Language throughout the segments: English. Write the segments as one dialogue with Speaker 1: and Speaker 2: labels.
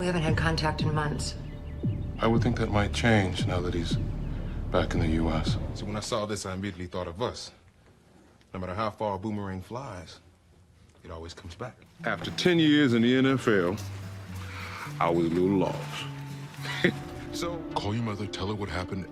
Speaker 1: haven't had contact in months.
Speaker 2: I would think that might change now that he's back in the U.S.
Speaker 3: See, when I saw this, I immediately thought of us. No matter how far a boomerang flies, it always comes back.
Speaker 2: After 10 years in the NFL, I was a little lost. So, call your mother, tell her what happened.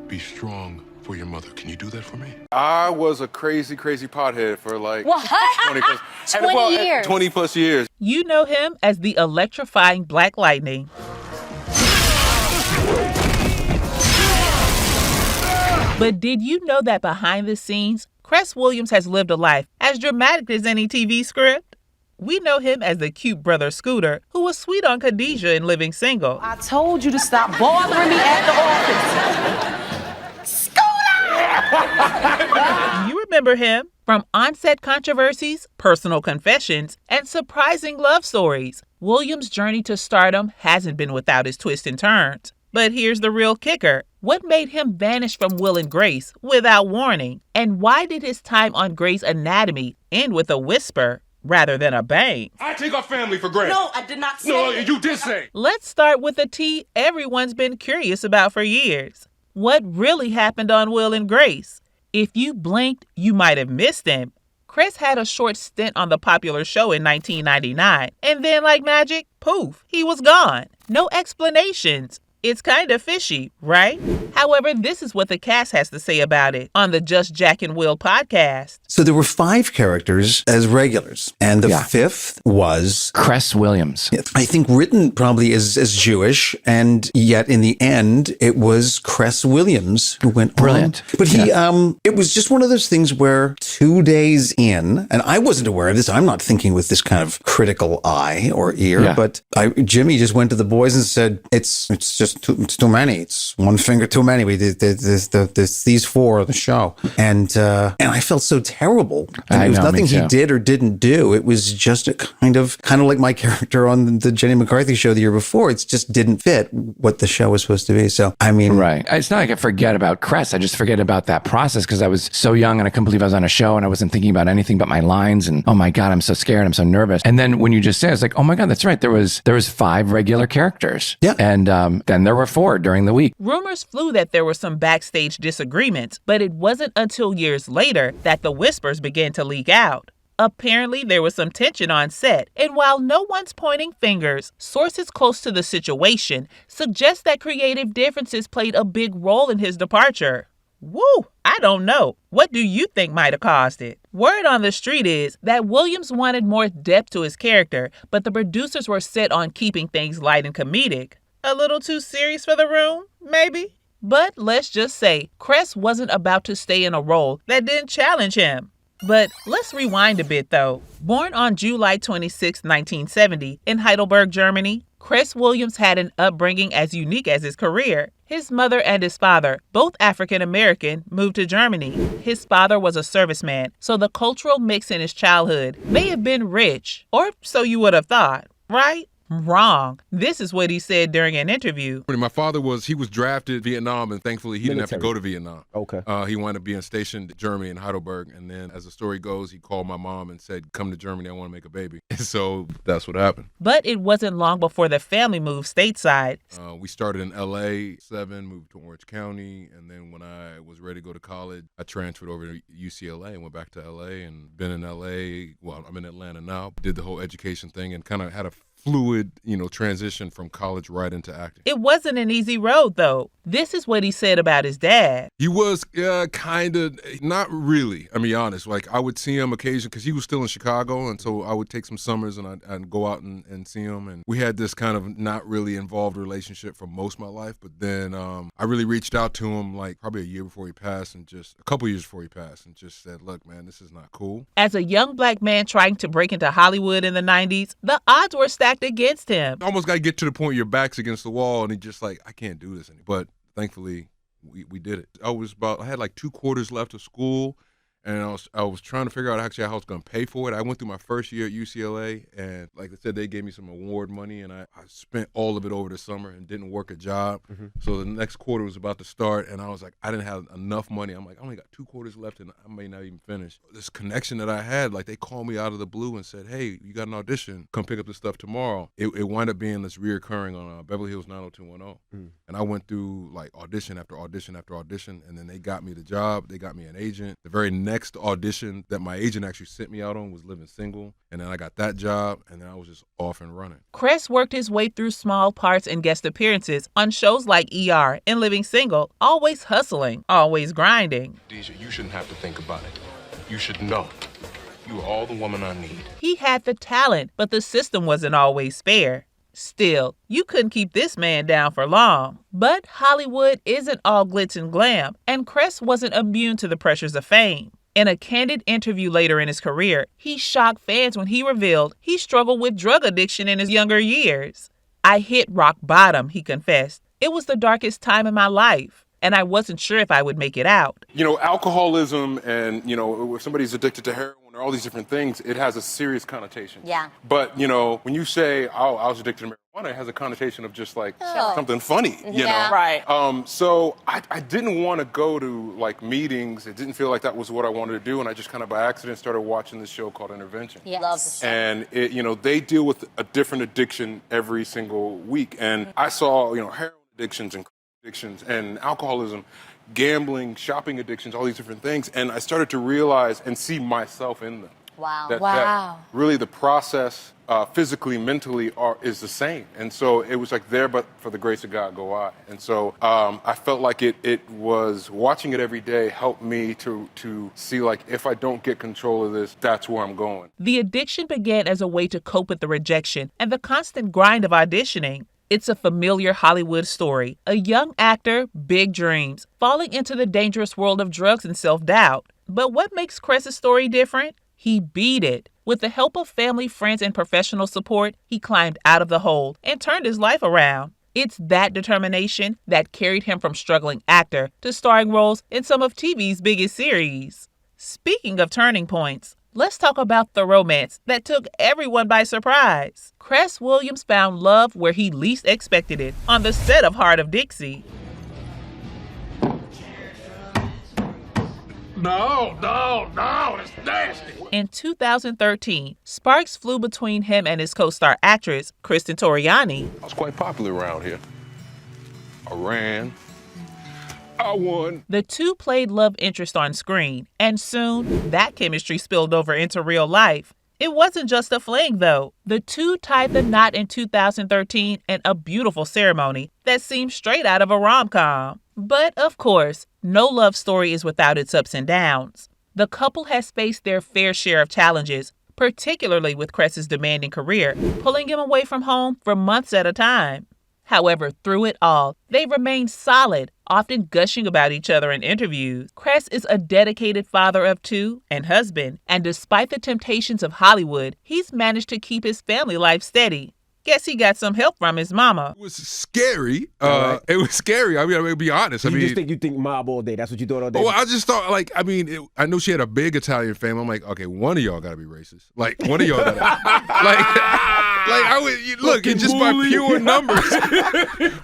Speaker 2: Be strong for your mother. Can you do that for me? I was a crazy pothead for like
Speaker 4: what?
Speaker 2: 20 plus
Speaker 4: 20 years.
Speaker 2: 20 plus years.
Speaker 5: You know him as the electrifying Black Lightning. But did you know that behind the scenes, Cress Williams has lived a life as dramatic as any TV script? We know him as the cute brother Scooter, who was sweet on Khadijah in Living Single.
Speaker 6: I told you to stop bothering me at the office. Scooter!
Speaker 5: You remember him from on-set controversies, personal confessions, and surprising love stories. Williams' journey to stardom hasn't been without its twists and turns. But here's the real kicker. What made him vanish from Will and Grace without warning? And why did his time on Grey's Anatomy end with a whisper rather than a bang?
Speaker 2: I take our family for granted.
Speaker 6: No, I did not say
Speaker 2: No,
Speaker 6: that.
Speaker 2: you did say.
Speaker 5: Let's start with the tea everyone's been curious about for years. What really happened on Will and Grace? If you blinked, you might have missed him. Cress had a short stint on the popular show in 1999, and then like magic, poof, he was gone. No explanations. It's kind of fishy, right? However, this is what the cast has to say about it on the Just Jack and Will podcast.
Speaker 7: So there were 5 characters as regulars, and the 5th was
Speaker 8: Cress Williams.
Speaker 7: I think written probably as Jewish, and yet in the end it was Cress Williams who went
Speaker 8: Brilliant.
Speaker 7: on. But he it was just one of those things where 2 days in, and I wasn't aware of this, I'm not thinking with this kind of critical eye or ear, but Jimmy just went to the boys and said, it's too many. It's one finger too many. We did these 4 of the show, and I felt so terrible. And it was nothing he did or didn't do. It was just a kind of like my character on the Jenny McCarthy show the year before. It just didn't fit what the show was supposed to be. So I mean,
Speaker 8: right. It's not like I forget about Cress. I just forget about that process because I was so young and I couldn't believe I was on a show and I wasn't thinking about anything but my lines. And oh my God, I'm so scared. I'm so nervous. And then when you just say, it, it's like, oh my God, that's right. There was 5 regular characters.
Speaker 7: Yeah.
Speaker 8: And then there were 4 during the week.
Speaker 5: Rumors flew that there were some backstage disagreements, but it wasn't until years later that the whispers began to leak out. Apparently, there was some tension on set, and while no one's pointing fingers, sources close to the situation suggest that creative differences played a big role in his departure. Woo! I don't know. What do you think might have caused it? Word on the street is that Williams wanted more depth to his character, but the producers were set on keeping things light and comedic. A little too serious for the room, maybe? But let's just say Cress wasn't about to stay in a role that didn't challenge him. But let's rewind a bit, though. Born on July 26, 1970, in Heidelberg, Germany, Cress Williams had an upbringing as unique as his career. His mother and his father, both African American, moved to Germany. His father was a serviceman, so the cultural mix in his childhood may have been rich, or so you would have thought, right? Wrong. This is what he said during an interview.
Speaker 2: My father was drafted Vietnam, and thankfully he didn't have to go to Vietnam.
Speaker 9: Okay.
Speaker 2: He wound up being stationed in Germany in Heidelberg, and then as the story goes, he called my mom and said, come to Germany, I want to make a baby. And so that's what happened.
Speaker 5: But it wasn't long before the family moved stateside.
Speaker 2: We started in L.A., 7, moved to Orange County, and then when I was ready to go to college, I transferred over to UCLA and went back to L.A. and been in L.A. Well, I'm in Atlanta now. Did the whole education thing and kind of had a fluid, transition from college right into acting.
Speaker 5: It wasn't an easy road, though. This is what he said about his dad.
Speaker 2: He was kind of, not really, I'll be honest. Like, I would see him occasionally, because he was still in Chicago, and so I would take some summers and I'd go out and see him. And we had this kind of not really involved relationship for most of my life. But then I really reached out to him, like, probably a year before he passed, and just a couple years before he passed, and just said, look, man, this is not cool.
Speaker 5: As a young Black man trying to break into Hollywood in the 90s, the odds were stacked against him.
Speaker 2: Almost got to get to the point where your back's against the wall, and he just like, I can't do this anymore. But thankfully, we did it. I had like 2 quarters left of school, and I was trying to figure out actually how I was going to pay for it. I went through my first year at UCLA, and like I said, they gave me some award money, and I spent all of it over the summer and didn't work a job. So the next quarter was about to start, and I was like, I didn't have enough money. I'm like, I only got 2 quarters left, and I may not even finish. This connection that I had, like they called me out of the blue and said, hey, you got an audition. Come pick up the stuff tomorrow. It wound up being this reoccurring on Beverly Hills 90210. And I went through like audition after audition after audition, and then they got me the job. They got me an agent. The very next audition that my agent actually sent me out on was Living Single, and then I got that job, and then I was just off and running.
Speaker 5: Cress worked his way through small parts and guest appearances on shows like ER and Living Single, always hustling, always grinding.
Speaker 3: Deja, you shouldn't have to think about it. You should know. You are all the woman I need.
Speaker 5: He had the talent, but the system wasn't always fair. Still, you couldn't keep this man down for long. But Hollywood isn't all glitz and glam, and Cress wasn't immune to the pressures of fame. In a candid interview later in his career, he shocked fans when he revealed he struggled with drug addiction in his younger years. I hit rock bottom, he confessed. It was the darkest time in my life, and I wasn't sure if I would make it out.
Speaker 3: You know, alcoholism and, you know, if somebody's addicted to heroin or all these different things, it has a serious connotation.
Speaker 1: Yeah.
Speaker 3: But, you know, when you say, oh, I was addicted to marijuana, it has a connotation of just like something funny, you know?
Speaker 6: Right.
Speaker 3: So I didn't want to go to like meetings. It didn't feel like that was what I wanted to do. And I just kind of by accident started watching this show called Intervention.
Speaker 1: Yes. Love the show.
Speaker 3: And, it, you know, they deal with a different addiction every single week. And I saw, you know, heroin addictions and alcoholism, gambling, shopping addictions, all these different things. And I started to realize and see myself in them.
Speaker 1: Wow.
Speaker 3: That really the process physically, mentally is the same. And so it was like there, but for the grace of God go I. And so I felt like it was watching it every day helped me to see like if I don't get control of this, that's where I'm going.
Speaker 5: The addiction began as a way to cope with the rejection and the constant grind of auditioning. It's a familiar Hollywood story. A young actor, big dreams, falling into the dangerous world of drugs and self-doubt. But what makes Cress's story different? He beat it. With the help of family, friends, and professional support, he climbed out of the hole and turned his life around. It's that determination that carried him from struggling actor to starring roles in some of TV's biggest series. Speaking of turning points, let's talk about the romance that took everyone by surprise. Cress Williams found love where he least expected it, on the set of Heart of Dixie.
Speaker 3: No, it's nasty.
Speaker 5: In 2013, sparks flew between him and his co-star actress, Kristen Toriani.
Speaker 3: I was quite popular around here. I ran. I won.
Speaker 5: The two played love interest on screen, and soon that chemistry spilled over into real life. It wasn't just a fling, though. The two tied the knot in 2013 in a beautiful ceremony that seemed straight out of a rom-com. But, of course, no love story is without its ups and downs. The couple has faced their fair share of challenges, particularly with Cress's demanding career, pulling him away from home for months at a time. However, through it all, they remained solid, often gushing about each other in interviews. Cress is a dedicated father of 2 and husband, and despite the temptations of Hollywood, he's managed to keep his family life steady. Guess he got some help from his mama.
Speaker 2: It was scary. It was scary. I mean, I'm gonna be honest.
Speaker 4: You think mob all day. That's what you thought all day.
Speaker 2: Well, I just thought, like, I mean, I know she had a big Italian family. I'm like, okay, one of y'all got to be racist. Like, one of y'all got to. Like I would look, it's just by pure numbers.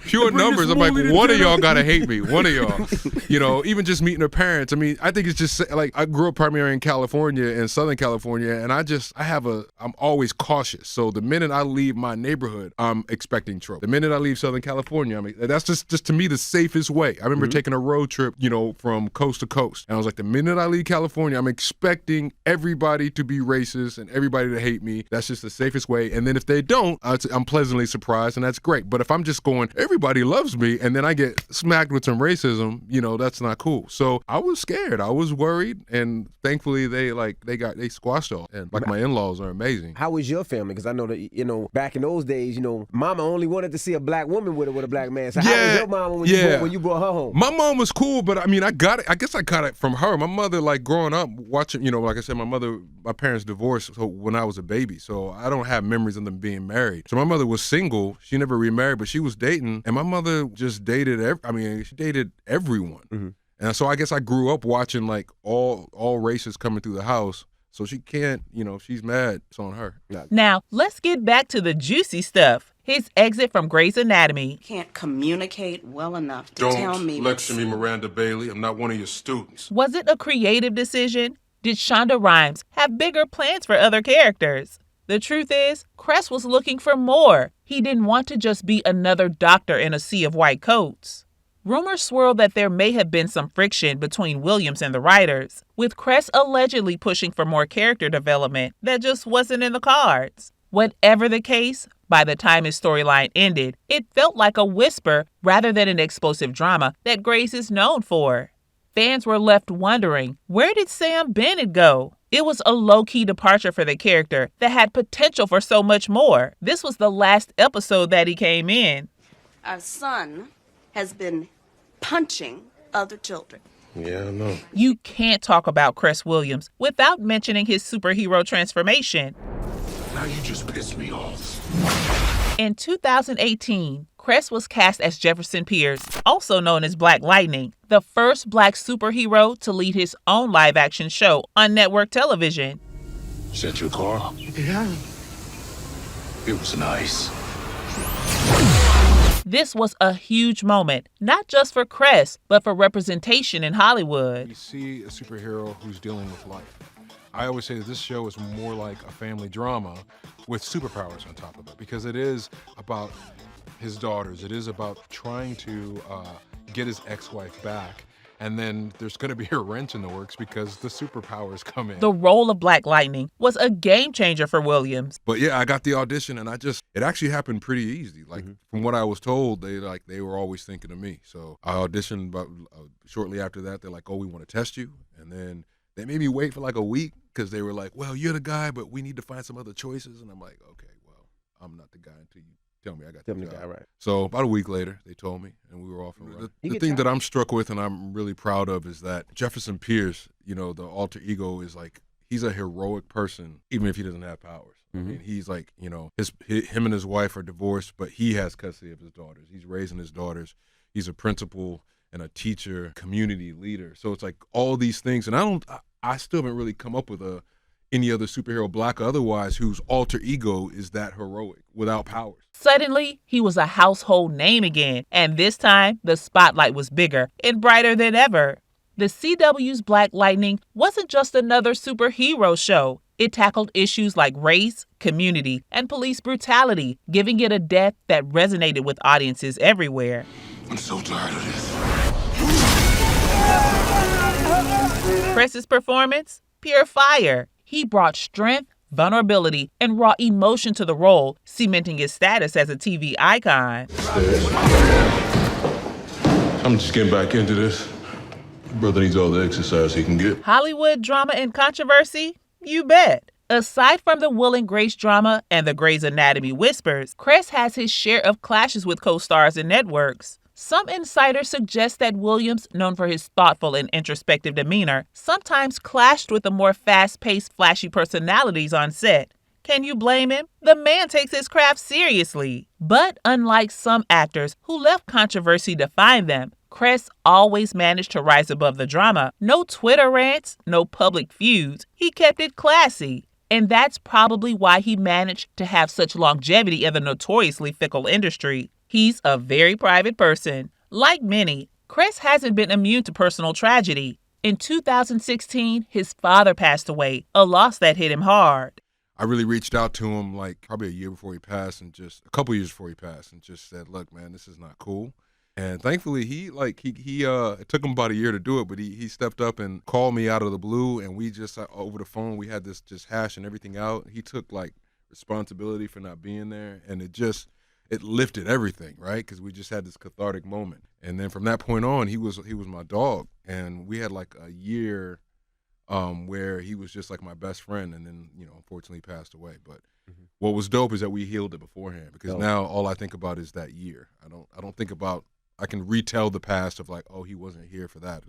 Speaker 2: Pure numbers. I'm like, one of y'all gotta hate me. One of y'all. You know, even just meeting her parents. I mean, I think it's just like I grew up primarily in California, in Southern California, and I'm always cautious. So the minute I leave my neighborhood, I'm expecting trouble. The minute I leave Southern California, I mean, that's just to me the safest way. I remember taking a road trip, you know, from coast to coast, and I was like, the minute I leave California, I'm expecting everybody to be racist and everybody to hate me. That's just the safest way. And then if they don't, I'm pleasantly surprised, and that's great. But if I'm just going, everybody loves me, and then I get smacked with some racism, you know, that's not cool. So I was scared. I was worried, and thankfully they squashed all. And like my in-laws are amazing.
Speaker 4: How was your family? Because I know that, you know, back in those days, you know, mama only wanted to see a black woman with a black man. So how was your mama when you brought her home?
Speaker 2: My mom was cool, but I mean, I guess I got it from her. My mother, like growing up watching, you know, like I said, my parents divorced when I was a baby, so I don't have memories of them being married. So my mother was single. She never remarried, but she was dating, and my mother just dated. She dated everyone. And so I guess I grew up watching like all races coming through the house. So she can't, she's mad. It's on her.
Speaker 5: Now, let's get back to the juicy stuff. His exit from Grey's Anatomy.
Speaker 6: Can't communicate well enough to tell me.
Speaker 3: Don't lecture me, Miranda Bailey. I'm not one of your students.
Speaker 5: Was it a creative decision? Did Shonda Rhimes have bigger plans for other characters? The truth is, Cress was looking for more. He didn't want to just be another doctor in a sea of white coats. Rumors swirled that there may have been some friction between Williams and the writers, with Cress allegedly pushing for more character development that just wasn't in the cards. Whatever the case, by the time his storyline ended, it felt like a whisper rather than an explosive drama that Grey's is known for. Fans were left wondering, where did Sam Bennett go? It was a low-key departure for the character that had potential for so much more. This was the last episode that he came in.
Speaker 6: Our son has been punching other children.
Speaker 3: Yeah, I know.
Speaker 5: You can't talk about Cress Williams without mentioning his superhero transformation.
Speaker 3: Now you just pissed me off.
Speaker 5: In 2018, Cress was cast as Jefferson Pierce, also known as Black Lightning, the first black superhero to lead his own live-action show on network television.
Speaker 3: Is that your car?
Speaker 6: Yeah.
Speaker 3: It was nice.
Speaker 5: This was a huge moment, not just for Cress, but for representation in Hollywood.
Speaker 2: You see a superhero who's dealing with life. I always say that this show is more like a family drama with superpowers on top of it, because it is about his daughters. It is about trying to get his ex-wife back. And then there's going to be a wrench in the works because the superpowers come in.
Speaker 5: The role of Black Lightning was a game changer for Williams.
Speaker 2: But yeah, I got the audition and it actually happened pretty easy. Like from what I was told, they were always thinking of me. So I auditioned, but shortly after that, they're like, "Oh, we want to test you." And then they made me wait for like a week because they were like, "Well, you're the guy, but we need to find some other choices." And I'm like, "Okay, well, I'm not the guy until you tell me I got the guy."
Speaker 4: Right.
Speaker 2: So about a week later, they told me, and we were off and running. The thing that I'm struck with and I'm really proud of is that Jefferson Pierce, the alter ego, is like, he's a heroic person, even if he doesn't have powers. I mean, he's like, him and his wife are divorced, but he has custody of his daughters. He's raising his daughters. He's a principal and a teacher, community leader. So it's like all these things, and I still haven't really come up with any other superhero, black or otherwise, whose alter ego is that heroic without powers.
Speaker 5: Suddenly, he was a household name again, and this time, the spotlight was bigger and brighter than ever. The CW's Black Lightning wasn't just another superhero show. It tackled issues like race, community, and police brutality, giving it a depth that resonated with audiences everywhere.
Speaker 3: I'm so tired of this.
Speaker 5: Cress's performance? Pure fire. He brought strength, vulnerability, and raw emotion to the role, cementing his status as a TV icon.
Speaker 3: I'm just getting back into this. Brother needs all the exercise he can get.
Speaker 5: Hollywood drama and controversy? You bet. Aside from the Will and Grace drama and the Grey's Anatomy whispers, Cress has his share of clashes with co-stars and networks. Some insiders suggest that Williams, known for his thoughtful and introspective demeanor, sometimes clashed with the more fast-paced, flashy personalities on set. Can you blame him? The man takes his craft seriously. But unlike some actors who left controversy define them, Cress always managed to rise above the drama. No Twitter rants, no public feuds. He kept it classy. And that's probably why he managed to have such longevity in the notoriously fickle industry. He's a very private person. Like many, Cress hasn't been immune to personal tragedy. In 2016, his father passed away, a loss that hit him hard.
Speaker 2: I really reached out to him like probably a year before he passed and just a couple years before he passed and just said, "Look, man, this is not cool." And thankfully, it took him about a year to do it, but he stepped up and called me out of the blue, and we just over the phone we had this just hashing everything out. He took like responsibility for not being there, and it lifted everything, right? Because we just had this cathartic moment, and then from that point on, he was my dog, and we had like a year where he was just like my best friend, and then unfortunately he passed away. But what was dope is that we healed it beforehand, because now all I think about is that year. I don't think about. I can retell the past of like, oh, he wasn't here for that.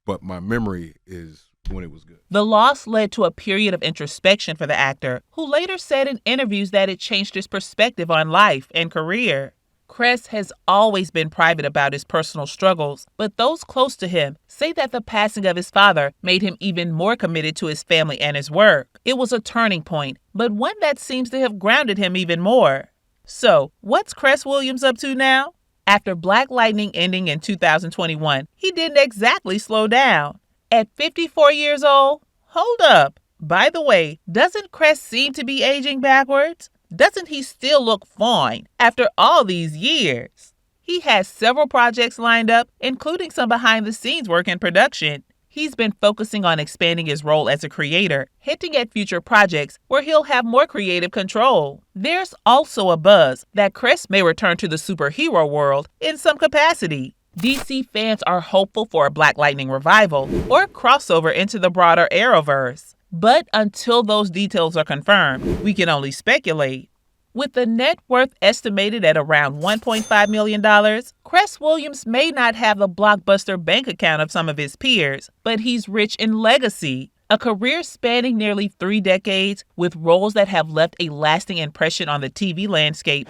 Speaker 2: But my memory is when it was good.
Speaker 5: The loss led to a period of introspection for the actor, who later said in interviews that it changed his perspective on life and career. Cress has always been private about his personal struggles, but those close to him say that the passing of his father made him even more committed to his family and his work. It was a turning point, but one that seems to have grounded him even more. So, what's Cress Williams up to now? After Black Lightning ending in 2021, he didn't exactly slow down. At 54 years old? Hold up. By the way, doesn't Cress seem to be aging backwards? Doesn't he still look fine after all these years? He has several projects lined up, including some behind-the-scenes work in production. He's been focusing on expanding his role as a creator, hinting at future projects where he'll have more creative control. There's also a buzz that Cress may return to the superhero world in some capacity. DC fans are hopeful for a Black Lightning revival or crossover into the broader Arrowverse. But until those details are confirmed, we can only speculate. With the net worth estimated at around $1.5 million, Cress Williams may not have the blockbuster bank account of some of his peers, but he's rich in legacy. A career spanning nearly 3 decades with roles that have left a lasting impression on the TV landscape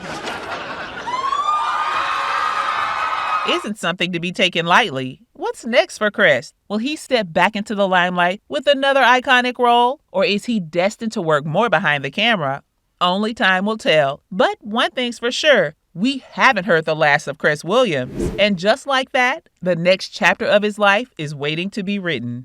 Speaker 5: isn't something to be taken lightly. What's next for Cress? Will he step back into the limelight with another iconic role, or is he destined to work more behind the camera? Only time will tell. But one thing's for sure, we haven't heard the last of Cress Williams. And just like that, the next chapter of his life is waiting to be written.